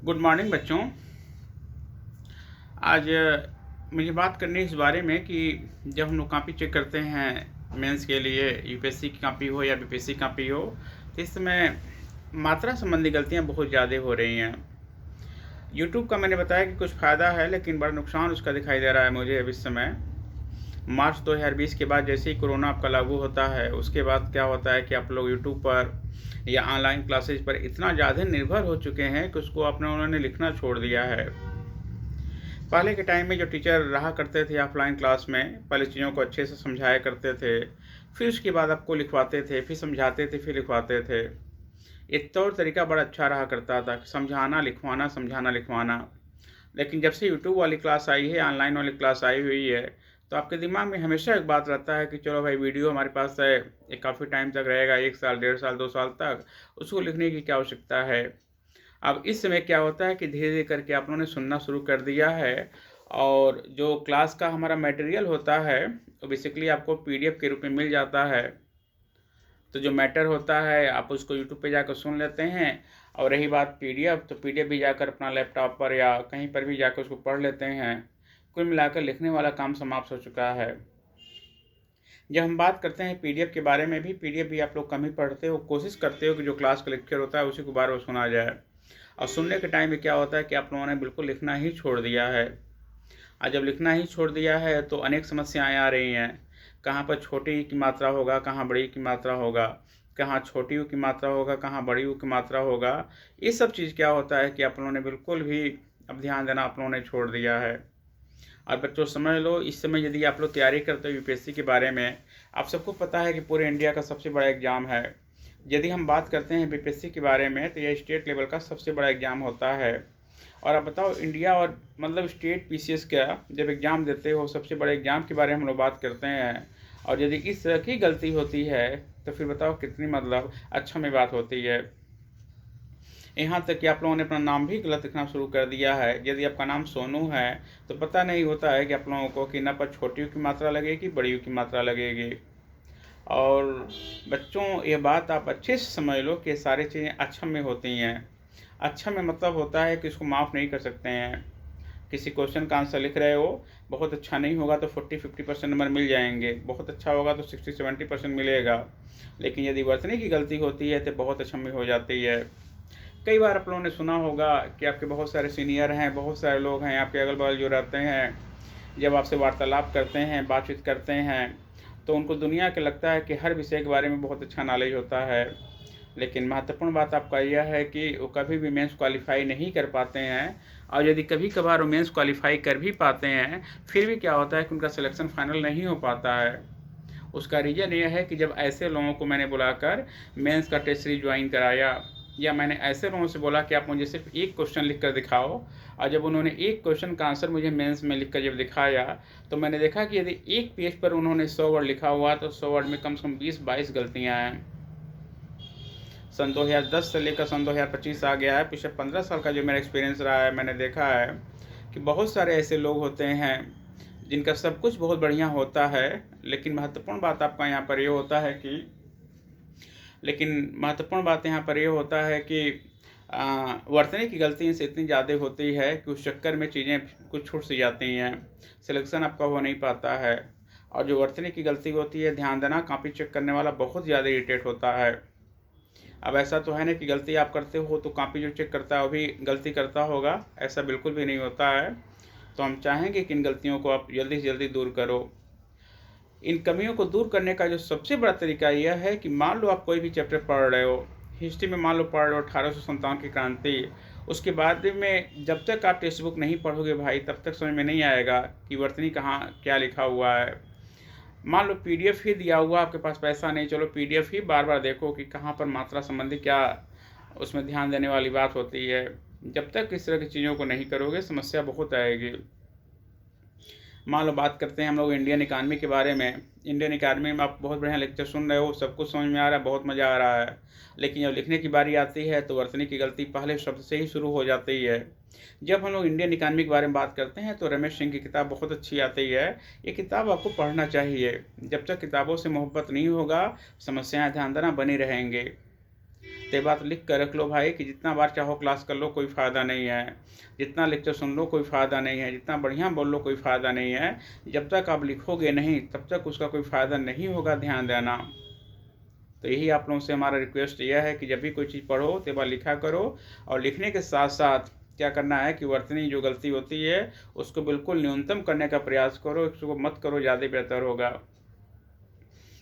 Good morning बच्चों। आज मुझे बात करनी है इस बारे में कि जब हम लोग कॉपी चेक करते हैं मेंस के लिए, यूपीएससी की कॉपी हो या बीपीएससी कॉपी हो, तो इस समय मात्रा संबंधी गलतियां बहुत ज़्यादा हो रही हैं। यूट्यूब का मैंने बताया कि कुछ फ़ायदा है, लेकिन बड़ा नुकसान उसका दिखाई दे रहा है मुझे अब इस समय। मार्च 2020 के बाद जैसे ही कोरोना आपका लागू होता है, उसके बाद क्या होता है कि आप लोग यूट्यूब पर या ऑनलाइन क्लासेज पर इतना ज़्यादा निर्भर हो चुके हैं कि उसको उन्होंने लिखना छोड़ दिया है। पहले के टाइम में जो टीचर रहा करते थे ऑफलाइन क्लास में, पहले चीज़ों को अच्छे से समझाया करते थे, फिर उसके बाद आपको लिखवाते थे, फिर समझाते थे, फिर लिखवाते थे। ये तौर तरीका बड़ा अच्छा रहा करता था, समझाना लिखवाना, समझाना लिखवाना। लेकिन जब से यूट्यूब वाली क्लास आई है, ऑनलाइन वाली क्लास आई हुई है, तो आपके दिमाग में हमेशा एक बात रहता है कि चलो भाई, वीडियो हमारे पास है, ये काफ़ी टाइम तक रहेगा, 1 साल, 1.5 साल, 2 साल तक, उसको लिखने की क्या आवश्यकता है। अब इस समय क्या होता है कि धीरे-धीरे करके आप लोगों ने सुनना शुरू कर दिया है, और जो क्लास का हमारा मटेरियल होता है, वो बेसिकली आपको पीडीएफ के रूप में मिल जाता है। तो जो मैटर होता है, आप उसको यूट्यूब पे जाकर सुन लेते हैं, और रही बात पीडीएफ, तो पीडीएफ भी जाकर अपना लैपटॉप पर या कहीं पर भी जाकर उसको पढ़ लेते हैं। कुल मिलाकर लिखने वाला काम समाप्त हो चुका है। जब हम बात करते हैं पीडीएफ के बारे में भी, पीडीएफ भी आप लोग कम ही पढ़ते हो, कोशिश करते हो कि जो क्लास का लेक्चर होता है उसी को बार-बार सुना जाए। और सुनने के टाइम में क्या होता है कि आप लोगों ने बिल्कुल लिखना ही छोड़ दिया है। और जब लिखना ही छोड़ दिया है तो अनेक समस्याएं आ रही हैं। कहाँ पर छोटी ई की मात्रा होगा, कहाँ बड़ी ई की मात्रा होगा, कहाँ छोटी यू की मात्रा होगा, कहाँ बड़ी यू की मात्रा होगा। ये सब चीज़ क्या होता है कि आप लोगों ने बिल्कुल भी अब ध्यान देना आप लोगों ने छोड़ दिया है। और बच्चों समझ लो, इस समय यदि आप लोग तैयारी करते हो यूपीएससी के बारे में, आप सबको पता है कि पूरे इंडिया का सबसे बड़ा एग्ज़ाम है। यदि हम बात करते हैं बीपीएससी के बारे में, तो यह स्टेट लेवल का सबसे बड़ा एग्ज़ाम होता है। और आप बताओ, इंडिया और मतलब स्टेट पीसीएस का जब एग्ज़ाम देते हो, सबसे बड़े एग्ज़ाम के बारे में हम लोग बात करते हैं, और यदि इस तरह की गलती होती है, तो फिर बताओ कितनी मतलब अच्छा में बात होती है। यहाँ तक कि आप लोगों ने अपना नाम भी गलत लिखना शुरू कर दिया है। यदि आपका नाम सोनू है, तो पता नहीं होता है कि आप लोगों को कि न पर छोटी यू की मात्रा लगेगी, बड़ी यू की मात्रा लगेगी। और बच्चों, ये बात आप अच्छे से समझ लो कि सारी चीज़ें अक्षम में होती हैं। अक्षम में मतलब होता है कि इसको माफ़ नहीं कर सकते हैं। किसी क्वेश्चन का आंसर लिख रहे हो, बहुत अच्छा नहीं होगा तो 40-50% नंबर मिल जाएंगे, बहुत अच्छा होगा तो 60-70% मिलेगा। लेकिन यदि वर्तनी की गलती होती है तो बहुत अक्षम में हो जाती है। कई बार आप लोगों ने सुना होगा कि आपके बहुत सारे सीनियर हैं, बहुत सारे लोग हैं आपके अगल-बगल जो रहते हैं, जब आपसे वार्तालाप करते हैं, बातचीत करते हैं, तो उनको दुनिया के लगता है कि हर विषय के बारे में बहुत अच्छा नॉलेज होता है। लेकिन महत्वपूर्ण बात आपका यह है कि वो कभी भी मेंस क्वालीफाई नहीं कर पाते हैं, और यदि कभी-कभार वो मेंस क्वालीफाई कर भी पाते हैं, फिर भी क्या होता है कि उनका सिलेक्शन फाइनल नहीं हो पाता है। उसका रीज़न ये है कि जब ऐसे लोगों को मैंने बुलाकर मेंस का टेस्ट सीरीज ज्वाइन कराया, या मैंने ऐसे लोगों से बोला कि आप मुझे सिर्फ एक क्वेश्चन लिख कर दिखाओ, और जब उन्होंने एक क्वेश्चन का आंसर मुझे मेंस में लिख कर जब दिखाया, तो मैंने देखा कि यदि एक पेज पर उन्होंने 100 वर्ड लिखा हुआ, तो 100 वर्ड में कम से कम 20-22 गलतियाँ हैं। सन 2010 से लेकर सन 2025 आ गया है। पिछले 15 साल का जो मेरा एक्सपीरियंस रहा है, मैंने देखा है कि बहुत सारे ऐसे लोग होते हैं जिनका सब कुछ बहुत बढ़िया होता है, लेकिन महत्वपूर्ण बात आपका यहाँ पर ये होता है कि लेकिन महत्वपूर्ण बात यहाँ पर ये होता है कि वर्तनी की गलती इनसे इतनी ज़्यादा होती है कि उस चक्कर में चीज़ें कुछ छूट सी जाती हैं, सिलेक्शन आपका हो नहीं पाता है। और जो वर्तनी की गलती होती है, ध्यान देना, कॉपी चेक करने वाला बहुत ज़्यादा इरिटेट होता है। अब ऐसा तो है ना कि गलती आप करते हो तो कॉपी जो चेक करता है वो भी गलती करता होगा, ऐसा बिल्कुल भी नहीं होता है। तो हम चाहेंगे कि इन गलतियों को आप जल्दी से जल्दी दूर करो। इन कमियों को दूर करने का जो सबसे बड़ा तरीका यह है कि मान लो आप कोई भी चैप्टर पढ़ रहे हो, हिस्ट्री में मान लो पढ़ रहे हो 1857 की क्रांति, उसके बाद में जब तक आप टेक्स्ट बुक नहीं पढ़ोगे भाई, तब तक समझ में नहीं आएगा कि वर्तनी कहाँ क्या लिखा हुआ है। मान लो पीडीएफ ही दिया हुआ, आपके पास पैसा नहीं, चलो पीडीएफ ही बार बार देखो कि कहाँ पर मात्रा संबंधी क्या उसमें ध्यान देने वाली बात होती है। जब तक इस तरह की चीज़ों को नहीं करोगे, समस्या बहुत आएगी। मान लो बात करते हैं हम लोग इंडियन इकानमी के बारे में। इंडियन इकानमी में आप बहुत बढ़िया लेक्चर सुन रहे हो, सब कुछ समझ में आ रहा है, बहुत मज़ा आ रहा है, लेकिन जब लिखने की बारी आती है तो वर्तनी की गलती पहले शब्द से ही शुरू हो जाती है। जब हम लोग इंडियन इकानमी के बारे में बात करते हैं तो रमेश सिंह की किताब बहुत अच्छी आती है। ये किताब आपको पढ़ना चाहिए। जब तक किताबों से मोहब्बत नहीं होगा, समस्याएं ध्यान देना बनी रहेंगे। तो ये बात लिख कर रख लो भाई कि जितना बार चाहो क्लास कर लो, कोई फ़ायदा नहीं है। जितना लेक्चर सुन लो कोई फ़ायदा नहीं है, जितना बढ़िया बोल लो कोई फ़ायदा नहीं है। जब तक आप लिखोगे नहीं तब तक उसका कोई फ़ायदा नहीं होगा, ध्यान देना। तो यही आप लोगों से हमारा रिक्वेस्ट यह है कि जब भी कोई चीज़ पढ़ो तो एक बार लिखा करो, और लिखने के साथ साथ क्या करना है कि वर्तनी जो गलती होती है उसको बिल्कुल न्यूनतम करने का प्रयास करो, उसको मत करो, ज़्यादा बेहतर होगा।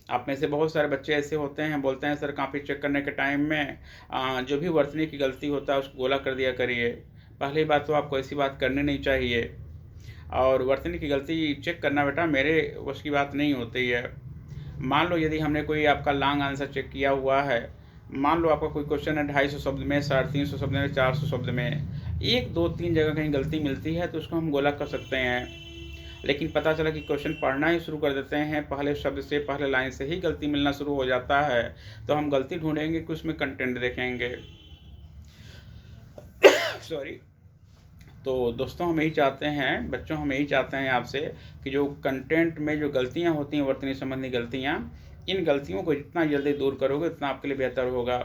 आप में से बहुत सारे बच्चे ऐसे होते हैं, बोलते हैं सर कॉपी चेक करने के टाइम में जो भी वर्तनी की गलती होता है उसको गोला कर दिया करिए। पहली बात तो आपको ऐसी बात करनी नहीं चाहिए, और वर्तनी की गलती चेक करना बेटा मेरे बस की बात नहीं होती है। मान लो यदि हमने कोई आपका लॉन्ग आंसर चेक किया हुआ है, मान लो आपका कोई क्वेश्चन है 250 शब्द में, 350 शब्द में, 400 शब्द में, 1 2 3 जगह कहीं गलती मिलती है तो उसको हम गोला कर सकते हैं। लेकिन पता चला कि क्वेश्चन पढ़ना ही शुरू कर देते हैं, पहले शब्द से, पहले लाइन से ही गलती मिलना शुरू हो जाता है, तो हम गलती ढूंढेंगे कि उसमें कंटेंट देखेंगे। सॉरी। तो दोस्तों हम यही चाहते हैं, बच्चों हम यही चाहते हैं आपसे कि जो कंटेंट में जो गलतियां होती हैं, वर्तनी संबंधी गलतियां, इन गलतियों को जितना जल्दी दूर करोगे उतना आपके लिए बेहतर होगा।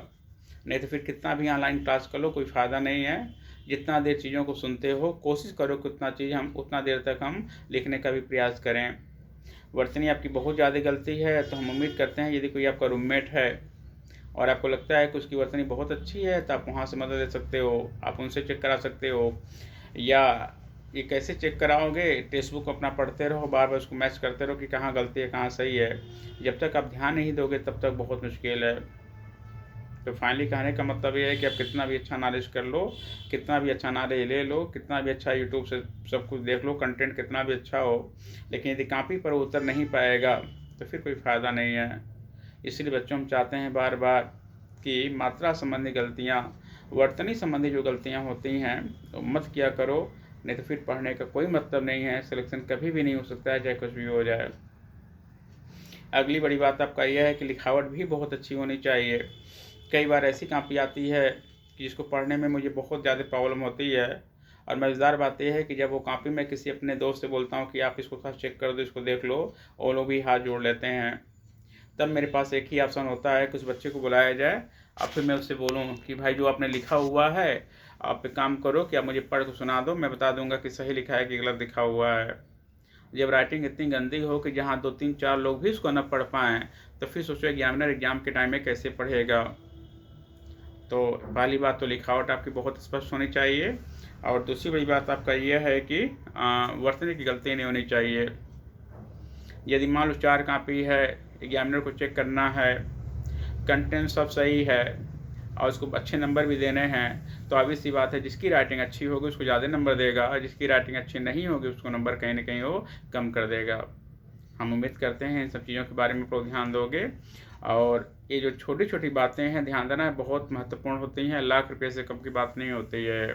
नहीं तो फिर कितना भी ऑनलाइन क्लास कर लो कोई फ़ायदा नहीं है। जितना देर चीज़ों को सुनते हो कोशिश करो कि उतना देर तक हम लिखने का भी प्रयास करें। वर्तनी आपकी बहुत ज़्यादा गलती है तो हम उम्मीद करते हैं यदि कोई आपका रूममेट है और आपको लगता है कि उसकी वर्तनी बहुत अच्छी है तो आप वहाँ से मदद ले सकते हो, आप उनसे चेक करा सकते हो। या ये कैसे चेक कराओगे, टेक्स्ट बुक अपना पढ़ते रहो, बार बार उसको मैच करते रहो कि कहाँ गलती है कहाँ सही है। जब तक आप ध्यान नहीं दोगे तब तक बहुत मुश्किल है। तो फाइनली कहने का मतलब ये है कि आप कितना भी अच्छा नॉलेज कर लो, कितना भी अच्छा नॉलेज ले लो, कितना भी अच्छा यूट्यूब से सब कुछ देख लो, कंटेंट कितना भी अच्छा हो, लेकिन यदि कॉपी पर उतर नहीं पाएगा तो फिर कोई फ़ायदा नहीं है। इसलिए बच्चों हम चाहते हैं बार बार कि मात्रा संबंधी गलतियाँ, वर्तनी संबंधी जो गलतियाँ होती हैं तो मत किया करो, नहीं तो फिर पढ़ने का कोई मतलब नहीं है, सिलेक्शन कभी भी नहीं हो सकता है चाहे कुछ भी हो जाए। अगली बड़ी बात आपका यह है कि लिखावट भी बहुत अच्छी होनी चाहिए। कई बार ऐसी कॉपी आती है कि जिसको पढ़ने में मुझे बहुत ज़्यादा प्रॉब्लम होती है, और मज़ेदार बात यह है कि जब वो कॉपी मैं किसी अपने दोस्त से बोलता हूँ कि आप इसको थोड़ा चेक कर दो, इसको देख लो, वो लोग भी हाथ जोड़ लेते हैं। तब मेरे पास एक ही ऑप्शन होता है कि उस बच्चे को बुलाया जाए, और फिर मैं उससे बोलूँ कि भाई जो आपने लिखा हुआ है आप एक काम करो कि आप मुझे पढ़ के सुना दो, मैं बता दूंगा कि सही लिखा है कि गलत लिखा हुआ है। जब राइटिंग इतनी गंदी हो कि जहाँ 2 3 4 लोग भी उसको न पढ़ पाएँ तो फिर सोचो एग्जामिनर एग्ज़ाम के टाइम में कैसे पढ़ेगा। तो पहली बात तो लिखावट आपकी बहुत स्पष्ट होनी चाहिए, और दूसरी बड़ी बात आपका यह है कि वर्तनी की गलती नहीं होनी चाहिए। यदि मान लो 4 कॉपी है, एग्जामिनर को चेक करना है, कंटेंट सब सही है और उसको अच्छे नंबर भी देने हैं, तो ऑब्वियस सी बात है जिसकी राइटिंग अच्छी होगी उसको ज़्यादा नंबर देगा, और जिसकी राइटिंग अच्छी नहीं होगी उसको नंबर कहीं ना कहीं वो कम कर देगा। हम उम्मीद करते हैं इन सब चीज़ों के बारे में आप लोग ध्यान दोगे, और ये जो छोटी छोटी बातें हैं ध्यान देना बहुत महत्वपूर्ण होती हैं, लाख रुपये से कम की बात नहीं होती है।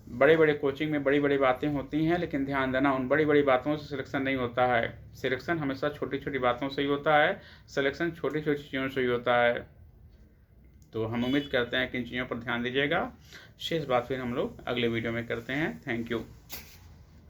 बड़े बड़े कोचिंग में बड़ी बड़ी बातें होती हैं, लेकिन ध्यान देना उन बड़ी बड़ी बातों से सिलेक्शन नहीं होता है। सिलेक्शन हमेशा छोटी छोटी बातों से ही होता है, सिलेक्शन छोटी छोटी चीज़ों से ही होता है। तो हम उम्मीद करते हैं कि इन चीज़ों पर ध्यान दीजिएगा। शेष बात फिर हम लोग अगले वीडियो में करते हैं। Thank you.